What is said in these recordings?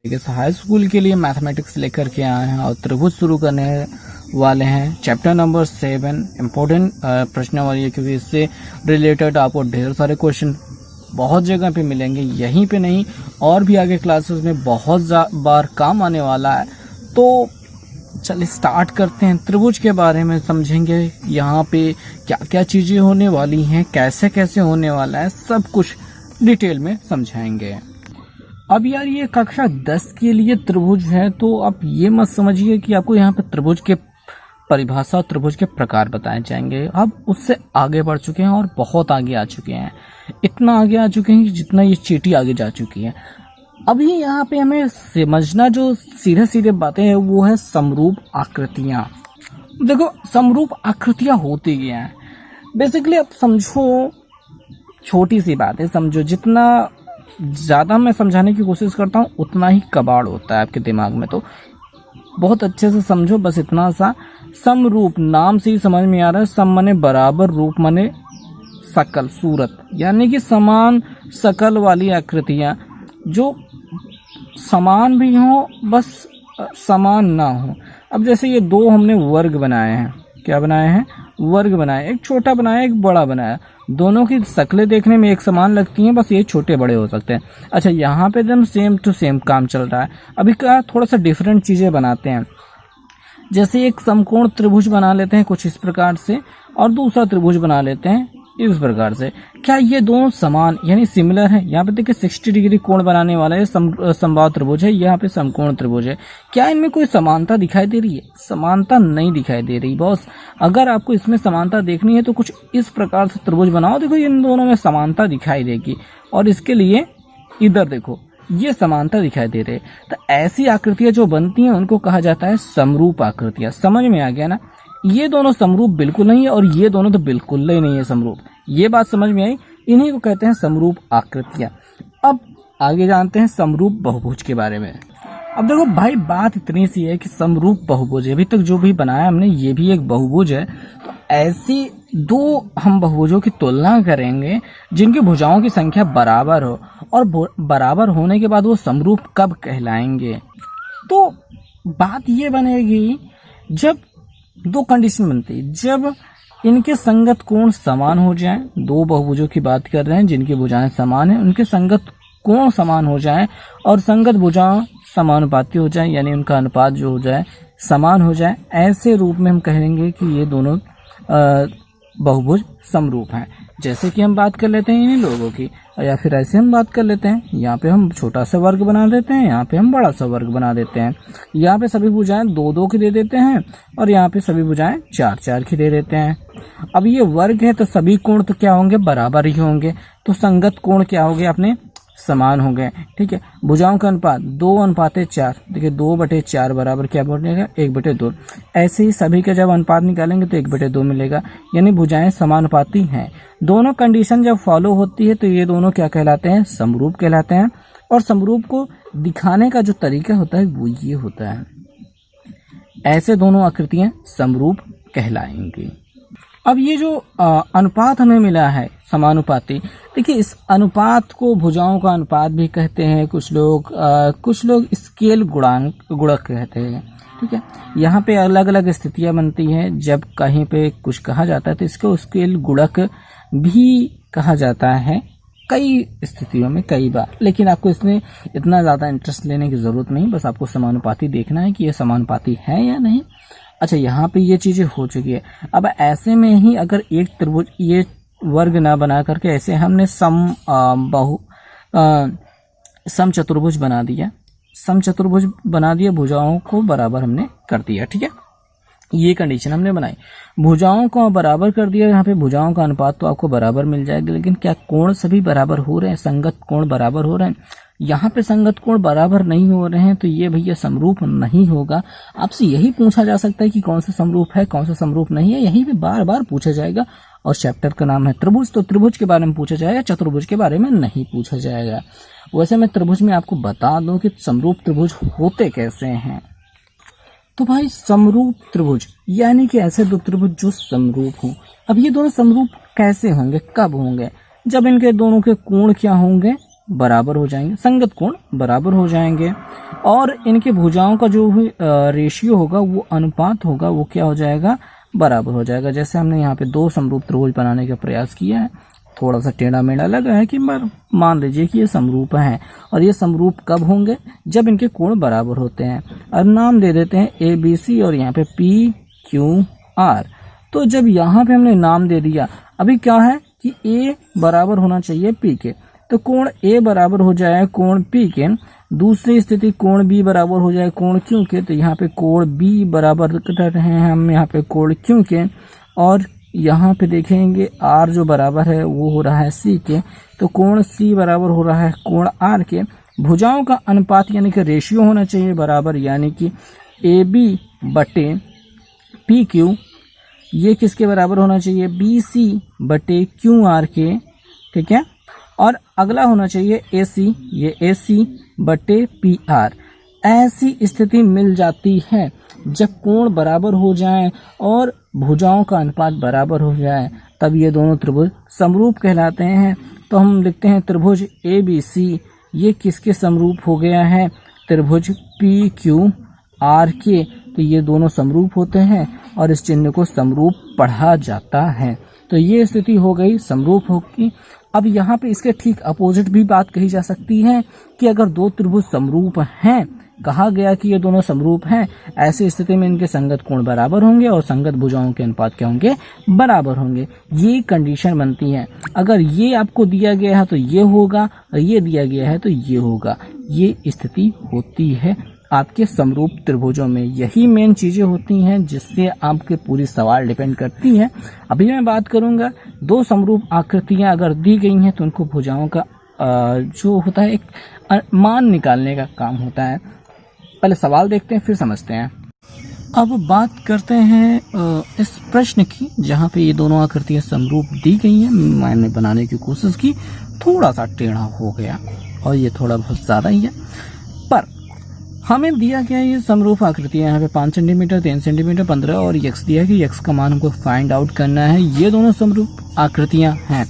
ठीक है, high school के लिए मैथमेटिक्स लेकर के आए हैं और त्रिभुज शुरू करने वाले हैं। चैप्टर नंबर 7 इम्पोर्टेंट प्रश्न वाली है, क्योंकि इससे रिलेटेड आपको ढेर सारे क्वेश्चन बहुत जगह पे मिलेंगे, यहीं पे नहीं और भी आगे क्लासेस में बहुत बार काम आने वाला है। तो चलिए स्टार्ट करते हैं। त्रिभुज के बारे में समझेंगे, यहाँ पे क्या क्या चीज़ें होने वाली हैं, कैसे कैसे होने वाला है, सब कुछ डिटेल में समझाएंगे। अब यार ये कक्षा 10 के लिए त्रिभुज है, तो आप ये मत समझिए कि आपको यहाँ पे त्रिभुज के परिभाषा, त्रिभुज के प्रकार बताए जाएंगे। अब उससे आगे बढ़ चुके हैं और बहुत आगे आ चुके हैं, इतना आगे आ चुके हैं कि जितना ये चींटी आगे जा चुकी है। अभी यहाँ पे हमें समझना जो सीधे सीधे बातें हैं वो है समरूप आकृतियाँ। देखो समरूप आकृतियाँ होती क्या हैं बेसिकली, अब समझो, छोटी सी बात है, समझो। जितना ज़्यादा मैं समझाने की कोशिश करता हूँ उतना ही कबाड़ होता है आपके दिमाग में, तो बहुत अच्छे से समझो। बस इतना सा, समरूप नाम से ही समझ में आ रहा है, सम माने बराबर, रूप माने शकल, सूरत, यानी कि समान शकल वाली आकृतियाँ जो समान भी हों बस समान ना हो। अब जैसे ये दो हमने वर्ग बनाए हैं, क्या बनाए हैं, वर्ग बनाए, एक छोटा बनाया एक बड़ा बनाया, दोनों की शक्लें देखने में एक समान लगती हैं, बस ये छोटे बड़े हो सकते हैं। अच्छा, यहाँ पे एकदम सेम टू सेम काम चल रहा है। अभी क्या थोड़ा सा डिफरेंट चीज़ें बनाते हैं, जैसे एक समकोण त्रिभुज बना लेते हैं कुछ इस प्रकार से, और दूसरा त्रिभुज बना लेते हैं इस प्रकार से। क्या ये दोनों समान यानी सिमिलर है? यहाँ पे देखिए 60 डिग्री कोण बनाने वाला है समबाहु त्रिभुज है, यहाँ पे समकोण त्रिभुज है। क्या इनमें कोई समानता दिखाई दे रही है? समानता नहीं दिखाई दे रही बॉस। अगर आपको इसमें समानता देखनी है तो कुछ इस प्रकार से त्रिभुज बनाओ, देखो इन दोनों में समानता दिखाई देगी, और इसके लिए इधर देखो ये समानता दिखाई दे रही है। तो ऐसी आकृतियां जो बनती हैं उनको कहा जाता है समरूप आकृतियां। समझ में आ गया ना? ये दोनों समरूप बिल्कुल नहीं है और ये दोनों तो बिल्कुल ही नहीं है समरूप। ये बात समझ में आई? इन्हीं को कहते हैं समरूप आकृतियां। अब आगे जानते हैं समरूप बहुभुज के बारे में। अब देखो भाई, बात इतनी सी है कि समरूप बहुभुज अभी तक जो भी बनाया हमने ये भी एक बहुभुज है। तो ऐसी दो हम बहुभुजों की तुलना करेंगे जिनकी भुजाओं की संख्या बराबर हो, और बराबर होने के बाद वो समरूप कब कहलाएंगे। तो बात ये बनेगी जब दो कंडीशन बनती है, जब इनके संगत कोण समान हो जाएं। दो बहुभुजों की बात कर रहे हैं जिनकी भुजाएं समान हैं, उनके संगत कोण समान हो जाएं और संगत भुजाएं समानुपाती हो जाएं, यानी उनका अनुपात जो हो जाए समान हो जाए। ऐसे रूप में हम कहेंगे कि ये दोनों बहुभुज समरूप हैं। जैसे कि हम बात कर लेते हैं इन्हीं लोगों की, या फिर ऐसे हम बात कर लेते हैं, यहाँ पे हम छोटा सा वर्ग बना देते हैं, यहाँ पे हम बड़ा सा वर्ग बना देते हैं। यहाँ पे सभी भुजाएं 2-2 की दे देते हैं और यहाँ पे सभी भुजाएं 4-4 की दे देते हैं। अब ये वर्ग है तो सभी कोण तो क्या होंगे, बराबर ही होंगे। तो संगत कोण क्या हो गए अपने, समान हो गए। ठीक है, भुजाओं का अनुपात 2:4। देखिए 2/4 बराबर क्या बनेगा, 1/2। ऐसे ही सभी का जब अनुपात निकालेंगे तो 1/2 मिलेगा, यानी भुजाएं समानुपाती हैं। दोनों कंडीशन जब फॉलो होती है तो ये दोनों क्या कहलाते हैं, समरूप कहलाते हैं। और समरूप को दिखाने का जो तरीका होता है वो ये होता है, ऐसे दोनों आकृतियां समरूप कहलाएंगी। अब ये जो अनुपात हमें मिला है समानुपाती, देखिए इस अनुपात को भुजाओं का अनुपात भी कहते हैं, कुछ लोग स्केल गुणक कहते हैं। ठीक है, यहाँ पे अलग अलग स्थितियां बनती हैं। जब कहीं पे कुछ कहा जाता है तो इसको स्केल गुणक भी कहा जाता है कई स्थितियों में, कई बार। लेकिन आपको इसमें इतना ज़्यादा इंटरेस्ट लेने की ज़रूरत नहीं, बस आपको समानुपाती देखना है कि ये समानुपाती है या नहीं। अच्छा, यहाँ पे ये चीज़ें हो चुकी है। अब ऐसे में ही अगर एक त्रिभुज ये वर्ग ना बना करके ऐसे हमने सम चतुर्भुज बना दिया, सम चतुर्भुज बना दिया, भुजाओं को बराबर हमने कर दिया। ठीक है, ये कंडीशन हमने बनाई, भुजाओं को बराबर कर दिया। यहाँ पे भुजाओं का अनुपात तो आपको बराबर मिल जाएगा, लेकिन क्या कोण सभी बराबर हो रहे हैं, संगत कोण बराबर हो रहे हैं? यहाँ पे संगत कोण बराबर नहीं हो रहे हैं तो ये भैया समरूप नहीं होगा। आपसे यही पूछा जा सकता है कि कौन सा समरूप है, कौन सा समरूप नहीं है, यही पे बार बार पूछा जाएगा। और चैप्टर का नाम है त्रिभुज, तो त्रिभुज के बारे में पूछा जाएगा, चतुर्भुज के बारे में नहीं पूछा जाएगा। वैसे मैं त्रिभुज में आपको बता दूं कि समरूप त्रिभुज होते कैसे हैं। तो भाई समरूप त्रिभुज यानी कि ऐसे दो त्रिभुज जो समरूप हों। अब ये दोनों समरूप कैसे होंगे, कब होंगे? जब इनके दोनों के कोण क्या होंगे, बराबर हो जाएंगे, संगत कोण बराबर हो जाएंगे। और इनके भुजाओं का जो रेशियो होगा, वो अनुपात होगा, वो क्या हो जाएगा, बराबर हो जाएगा। जैसे हमने यहाँ पे दो समरूप त्रिभुज बनाने का प्रयास किया है, थोड़ा सा टेढ़ा मेढ़ा लगा है कि मान लीजिए कि ये समरूप हैं, और ये समरूप कब होंगे, जब इनके कोण बराबर होते हैं। और नाम दे देते हैं ए बी सी और यहाँ पे पी क्यू आर। तो जब यहाँ पे हमने नाम दे दिया, अभी क्या है कि ए बराबर होना चाहिए पी के, तो कोण ए बराबर हो जाए कोण पी के। दूसरी स्थिति कोण बी बराबर हो जाए कोण क्यू के, तो यहाँ पे कोण बी बराबर कर रहे हैं हम यहाँ पे कोण क्यू के, और यहाँ पे देखेंगे आर जो बराबर है वो हो रहा है सी के, तो कोण सी बराबर हो रहा है कोण आर के। भुजाओं का अनुपात यानी कि रेशियो होना चाहिए बराबर, यानी कि ए बी बटे पी क्यू, ये किसके बराबर होना चाहिए, बी सी बटे क्यू आर के, ठीक है। और अगला होना चाहिए ए सी, ये ए सी बटे पी आर। ऐसी स्थिति मिल जाती है जब कोण बराबर हो जाए और भुजाओं का अनुपात बराबर हो जाए, तब ये दोनों त्रिभुज समरूप कहलाते हैं। तो हम लिखते हैं त्रिभुज ए बी सी, ये किसके समरूप हो गया है, त्रिभुज पी क्यू आर के। तो ये दोनों समरूप होते हैं और इस चिन्ह को समरूप पढ़ा जाता है। तो ये स्थिति हो गई समरूप होगी। अब यहाँ पे इसके ठीक अपोजिट भी बात कही जा सकती है कि अगर दो त्रिभुज समरूप हैं, कहा गया कि ये दोनों समरूप हैं, ऐसी स्थिति में इनके संगत कोण बराबर होंगे और संगत भुजाओं के अनुपात क्या होंगे, बराबर होंगे। ये कंडीशन बनती है। अगर ये आपको दिया गया है तो ये होगा, और ये दिया गया है तो ये होगा। ये स्थिति होती है आपके समरूप त्रिभुजों में। यही मेन चीजें होती हैं जिससे आपके पूरी सवाल डिपेंड करती है। अभी मैं बात करूंगा दो समरूप आकृतियां अगर दी गई हैं तो उनको भुजाओं का जो होता है एक मान निकालने का काम होता है। पहले सवाल देखते हैं फिर समझते हैं। अब बात करते हैं इस प्रश्न की जहाँ पे ये दोनों आकृतियां समरूप दी गई हैं। मैंने बनाने की कोशिश की, थोड़ा सा टेढ़ा हो गया और ये थोड़ा बहुत ज्यादा ही है, पर हमें दिया गया ये समरूप आकृतियां यहाँ पे 5 सेंटीमीटर, 3 सेंटीमीटर, 15 और यक्स दिया है कि यक्स का मान हमको फाइंड आउट करना है। ये दोनों समरूप आकृतियां हैं।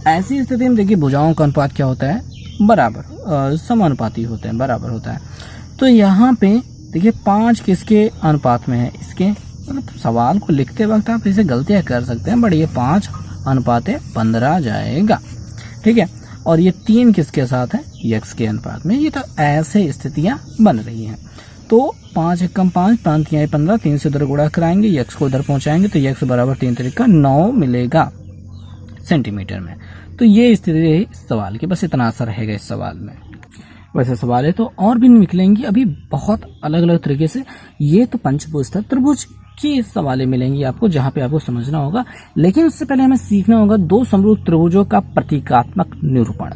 ऐसी स्थिति में देखिए भुजाओं का अनुपात क्या होता है, बराबर, समानुपाती होते हैं, बराबर होता है। तो यहाँ पे देखिए 5 किसके अनुपात में है, इसके, मतलब सवाल को लिखते वक्त आप इसे गलतियां कर सकते हैं, बट ये 5 अनुपात 15 जाएगा, ठीक है। और ये 3 किसके साथ है, यक्स के अनुपात में। ये तो ऐसे स्थितियां बन रही हैं। तो 5 एकम 5, 5 तिहाई 15, 3 से उधर गुणा कराएंगे, यक्स को उधर पहुंचाएंगे तो यक्स बराबर 3 तरीका 9 मिलेगा सेंटीमीटर में। तो ये स्थिति रही सवाल की, बस इतना असर रहेगा इस सवाल में। वैसे सवाल है तो और भी निकलेंगी अभी बहुत अलग अलग तरीके से। ये तो पंचभुज था, त्रिभुज की सवालें मिलेंगी आपको जहां पे आपको समझना होगा। लेकिन उससे पहले हमें सीखना होगा दो समरूप त्रिभुजों का प्रतीकात्मक निरूपण।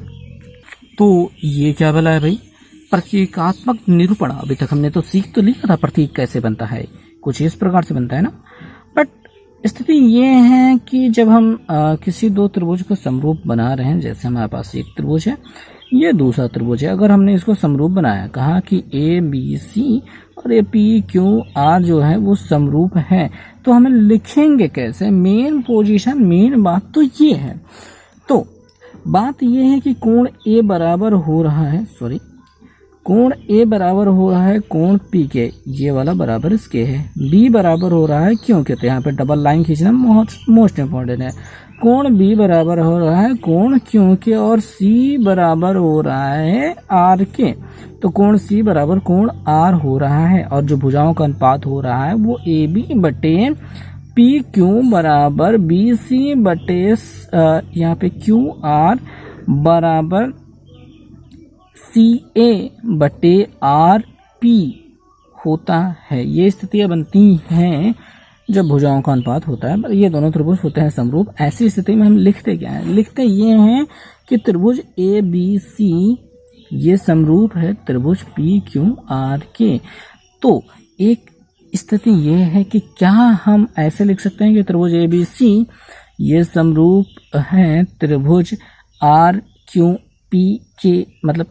तो ये क्या बोला है भाई, प्रतीकात्मक निरूपण। अभी तक हमने तो सीख तो लिया था प्रतीक कैसे बनता है, कुछ इस प्रकार से बनता है ना। बट स्थिति ये है कि जब हम किसी दो त्रिभुज को समरूप बना रहे हैं, जैसे हमारे पास एक त्रिभुज है, ये दूसरा त्रिभुज है, अगर हमने इसको समरूप बनाया, कहा कि ए बी सी और ए पी क्यू आर जो है वो समरूप है, तो हमें लिखेंगे कैसे। मेन पोजीशन, मेन बात तो ये है। तो बात ये है कि कोण ए बराबर हो रहा है, कोण ए बराबर हो रहा है कोण पी के, ये वाला बराबर इसके है। बी बराबर हो रहा है क्यों के, तो यहाँ पे डबल लाइन खींचना मोस्ट इम्पोर्टेंट है। कोण बी बराबर हो रहा है कोण क्यू के, और सी बराबर हो रहा है आर के। तो कोण सी बराबर कोण आर हो रहा है, और जो भुजाओं का अनुपात हो रहा है वो ए बी बटे पी क्यू बराबर बी सी बटे यहाँ पे क्यू आर बराबर सी ए बटे आर पी होता है। ये स्थितियां बनती हैं जब भुजाओं का अनुपात होता है। ये दोनों त्रिभुज होते हैं समरूप। ऐसी स्थिति में हम लिखते क्या है, लिखते ये हैं कि त्रिभुज ए बी सी ये समरूप है त्रिभुज पी क्यू आर के। तो एक स्थिति ये है कि क्या हम ऐसे लिख सकते हैं कि त्रिभुज ए बी सी ये समरूप है त्रिभुज आर क्यू पी के, मतलब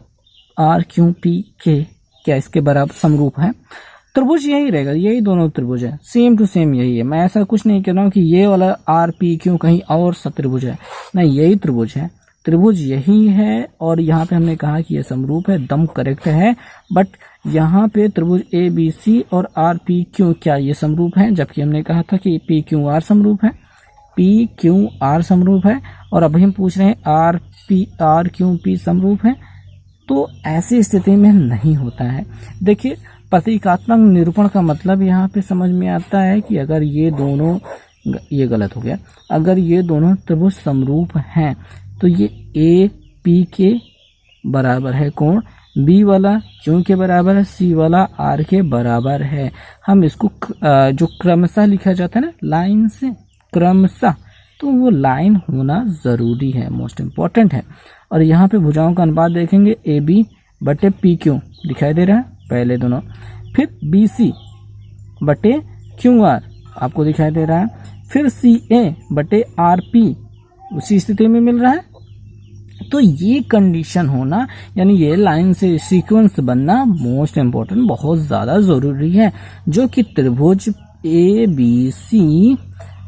आर क्यू पी के, क्या इसके बराबर समरूप है। त्रिभुज यही रहेगा, यही दोनों त्रिभुज है, सेम टू सेम यही है। मैं ऐसा कुछ नहीं कह रहा हूँ कि ये वाला आर पी क्यू कहीं और सा त्रिभुज है, नहीं, यही त्रिभुज है, त्रिभुज यही है। और यहाँ पे हमने कहा कि ये समरूप है, एकदम करेक्ट है। बट यहाँ पे त्रिभुज ए बी सी और आर पी क्यू क्या ये समरूप है, जबकि हमने कहा था कि पी क्यू आर समरूप है, पी क्यू आर समरूप है, और अभी हम पूछ रहे हैं आर क्यू पी समरूप है। तो ऐसी स्थिति में नहीं होता है। देखिए, प्रतीकात्मक निरूपण का मतलब यहाँ पे समझ में आता है कि अगर ये दोनों, ये गलत हो गया, अगर ये दोनों त्रिभुज समरूप हैं तो ये ए पी के बराबर है कोण, बी वाला क्यू के बराबर है, सी वाला आर के बराबर है। हम इसको जो क्रमशः लिखा जाता है ना, लाइन से क्रमशः, तो वो लाइन होना ज़रूरी है, मोस्ट इम्पॉर्टेंट है। और यहाँ पे भुजाओं का अनुपात देखेंगे, ए बी बटे पी क्यू दिखाई दे रहा है पहले दोनों, फिर बी सी बटे क्यू आर आपको दिखाई दे रहा है, फिर सी ए बटे आर पी उसी स्थिति में मिल रहा है। तो ये कंडीशन होना, यानी ये लाइन से सीक्वेंस बनना मोस्ट इम्पोर्टेंट, बहुत ज़्यादा ज़रूरी है, जो कि त्रिभुज ए बी सी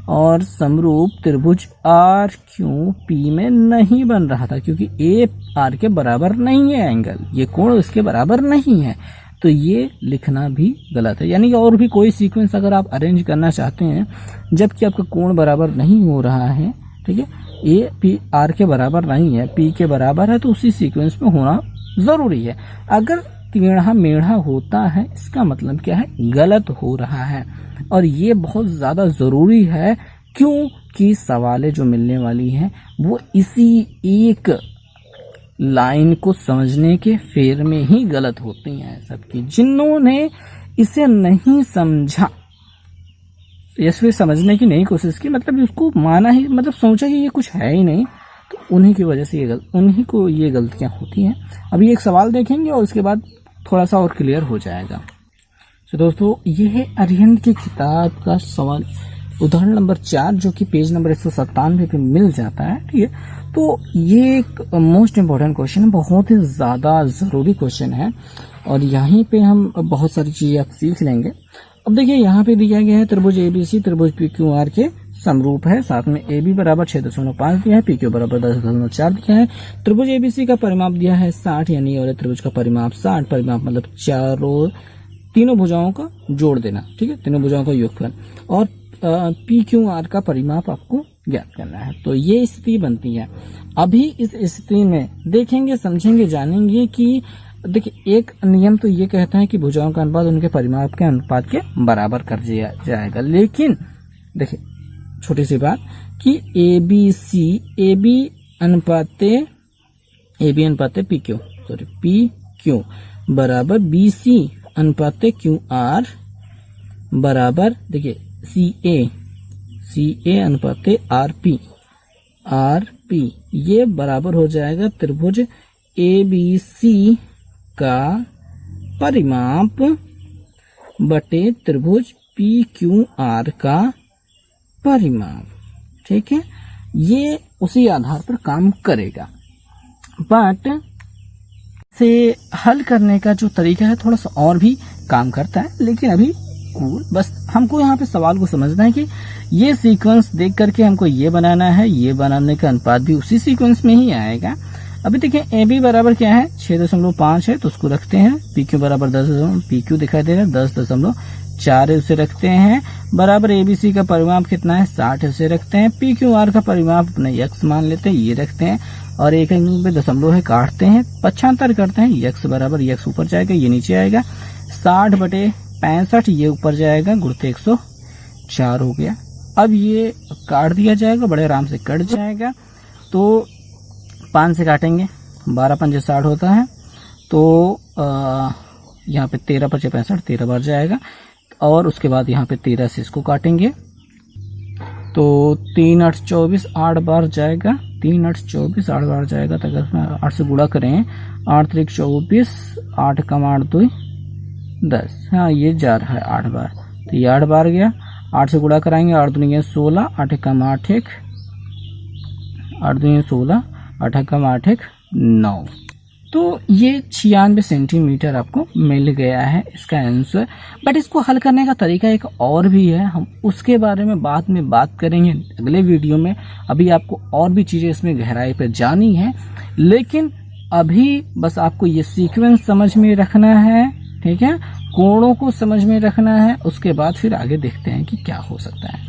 और समरूप त्रिभुज आर क्यू पी में नहीं बन रहा था, क्योंकि ए आर के बराबर नहीं है एंगल, ये कोण इसके बराबर नहीं है। तो ये लिखना भी गलत है। यानी और भी कोई सीक्वेंस अगर आप अरेंज करना चाहते हैं जबकि आपका कोण बराबर नहीं हो रहा है, ठीक है, ए पी आर के बराबर नहीं है, पी के बराबर है, तो उसी सीक्वेंस में होना ज़रूरी है। अगर टेढ़ा मेढ़ा होता है इसका मतलब क्या है, गलत हो रहा है। और ये बहुत ज़्यादा ज़रूरी है, क्योंकि सवालें जो मिलने वाली हैं वो इसी एक लाइन को समझने के फेर में ही गलत होती हैं सबकी। जिन्होंने इसे नहीं समझा, इसमें समझने की नहीं कोशिश की, मतलब उसको माना ही, मतलब सोचा कि ये कुछ है ही नहीं, तो उन्हीं की वजह से उन्हीं को ये गलतियां होती हैं। अभी एक सवाल देखेंगे और उसके बाद थोड़ा सा और क्लियर हो जाएगा। तो दोस्तों, ये है अरिहंत की किताब का सवाल, उदाहरण नंबर 4, जो कि पेज नंबर 197 पे मिल जाता है, ठीक है। तो ये एक मोस्ट इम्पोर्टेंट क्वेश्चन है, बहुत ही ज़्यादा ज़रूरी क्वेश्चन है, और यहीं पे हम बहुत सारी चीज़ें आप सीख लेंगे। अब देखिए, यहाँ पे दिया गया है त्रिभुज एबीसी त्रिभुज पी क्यू आर के समरूप है, साथ में ए बी बराबर 6.5 दिया है, पी क्यू बराबर 10.4 दिया है। त्रिभुज एबीसी का परिमाप दिया है 60, यानी और त्रिभुज का परिमाप 60, परिमाप मतलब तीनों भुजाओं का जोड़ देना, ठीक है, तीनों भुजाओं का योगफल, और पी क्यू आर का परिमाप आपको ज्ञात करना है। तो ये स्थिति बनती है। अभी इस स्थिति में देखेंगे, समझेंगे, जानेंगे कि देखिए, एक नियम तो ये कहता है कि भुजाओं का अनुपात उनके परिमाप के अनुपात के बराबर कर दिया जाएगा। लेकिन देखिए, छोटी सी बात कि ए बी अनुपात पी क्यू बराबर बी सी अनुपात क्यू आर बराबर, देखिए, सी ए अनुपात आर पी ये बराबर हो जाएगा त्रिभुज ए बी सी का परिमाप बटे त्रिभुज पी क्यू आर का परिमाप, ठीक है। ये उसी आधार पर काम करेगा, बट से हल करने का जो तरीका है थोड़ा सा और भी काम करता है। लेकिन अभी बस हमको यहाँ पे सवाल को समझना है कि ये सीक्वेंस देख करके हमको ये बनाना है, ये बनाने का अनुपात भी उसी सीक्वेंस में ही आएगा। अभी देखिए, ए बी बराबर क्या है, 6.5 है, तो उसको रखते हैं। पी क्यू बराबर 10, पी क्यू दिखाई दे रहा है 10.4 है, उसे रखते हैं। बराबर ए बी सी का परिमाप कितना है, 60 है, उसे रखते हैं। पी क्यू आर का परिमाप अपने यक्स मान लेते हैं, ये रखते हैं, और एक अंक पे दशमलव है, काटते हैं, पक्षांतर करते हैं। यक्स बराबर यक्स ऊपर जाएगा, ये नीचे आएगा, 60/65 ये ऊपर जाएगा, गुणित 104 हो गया। अब ये काट दिया जाएगा, बड़े आराम से कट जाएगा। तो 5 से काटेंगे, 12×5 60 होता है, तो यहाँ पे 13×5 65, 13 बार जाएगा, और उसके बाद यहाँ पे 13 से इसको काटेंगे, तो 3×8 24 8 बार जाएगा, 3×8 24 8 बार जाएगा। तो अगर 8 से गुणा करें, 8×3 24, 8×8 2 10, हाँ ये जा रहा है 8 बार, तो ये 8 बार गया। 8 से गुणा कराएंगे, 8×2 16, 8×8 1, 8×2 16, 8×8 1 9। तो ये 96 सेंटीमीटर आपको मिल गया है इसका आंसर। बट इसको हल करने का तरीका एक और भी है, हम उसके बारे में बाद में बात करेंगे अगले वीडियो में। अभी आपको और भी चीज़ें इसमें गहराई पर जानी है, लेकिन अभी बस आपको ये सीक्वेंस समझ में रखना है ठीक है, कोणों को समझ में रखना है, उसके बाद फिर आगे देखते हैं कि क्या हो सकता है।